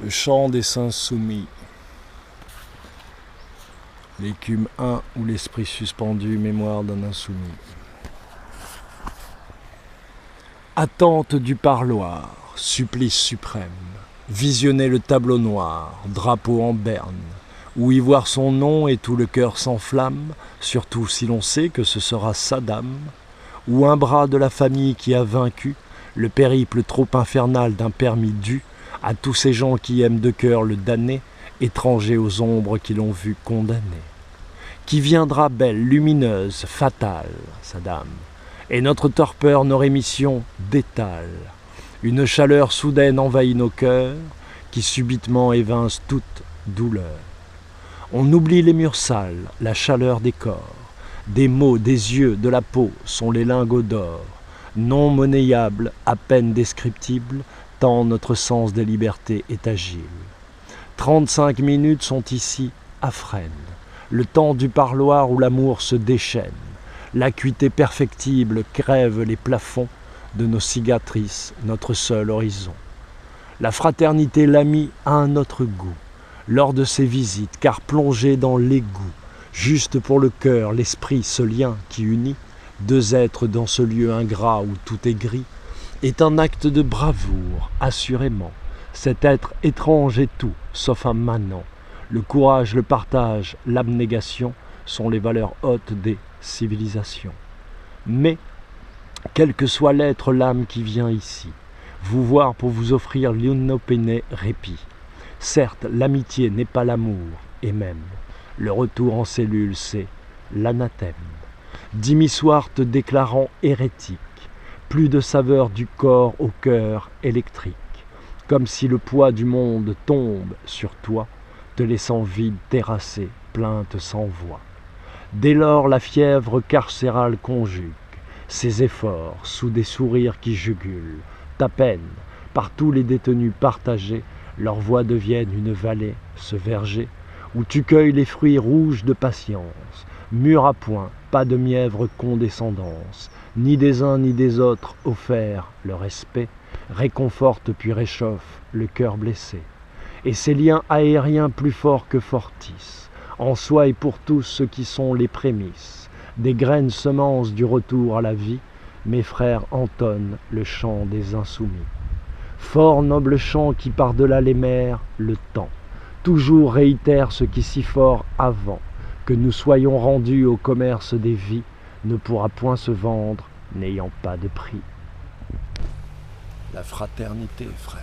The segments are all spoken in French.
Le chant des saints soumis. L'écume 1 ou l'esprit suspendu, mémoire d'un insoumis. Attente du parloir, supplice suprême. Visionner le tableau noir, drapeau en berne, ou y voir son nom et tout le cœur s'enflamme, surtout si l'on sait que ce sera Saddam, ou un bras de la famille qui a vaincu le périple trop infernal d'un permis dû à tous ces gens qui aiment de cœur le damné, étrangers aux ombres qui l'ont vu condamné. Qui viendra belle, lumineuse, fatale, Saddam, et notre torpeur nos rémissions détale. Une chaleur soudaine envahit nos cœurs, qui subitement évince toute douleur. On oublie les murs sales, la chaleur des corps, des mots, des yeux, de la peau sont les lingots d'or, non monnayables, à peine descriptibles, tant notre sens des libertés est agile. 35 minutes sont ici à frêne, le temps du parloir où l'amour se déchaîne. L'acuité perfectible crève les plafonds de nos cicatrices, notre seul horizon. La fraternité l'ami a un autre goût, lors de ses visites, car plongé dans l'égout, juste pour le cœur, l'esprit, ce lien qui unit deux êtres dans ce lieu ingrat où tout est gris, est un acte de bravoure, assurément. Cet être étrange est tout, sauf un manant. Le courage, le partage, l'abnégation sont les valeurs hautes des civilisations. Mais, quel que soit l'être, l'âme qui vient ici, vous voir pour vous offrir l'inopéné répit. Certes, l'amitié n'est pas l'amour, et même, le retour en cellule, c'est l'anathème. Dimissoir te déclarant hérétique, plus de saveur du corps au cœur électrique, comme si le poids du monde tombe sur toi, te laissant vide, terrassé, plainte sans voix. Dès lors la fièvre carcérale conjugue ses efforts sous des sourires qui jugulent. Ta peine, par tous les détenus partagés, leurs voix deviennent une vallée, ce verger, où tu cueilles les fruits rouges de patience, mûr à point, pas de mièvre condescendance, ni des uns ni des autres offert le respect, réconforte puis réchauffe le cœur blessé. Et ces liens aériens plus forts que fortis, en soi et pour tous ceux qui sont les prémices, des graines semences du retour à la vie, mes frères entonnent le chant des insoumis. Fort noble chant qui par-delà les mers, le temps, toujours réitère ce qui si fort avant, que nous soyons rendus au commerce des vies, ne pourra point se vendre, n'ayant pas de prix. La fraternité, frère.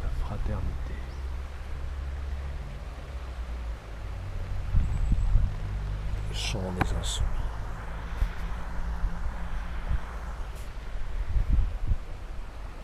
La fraternité. Le chant des insoumis.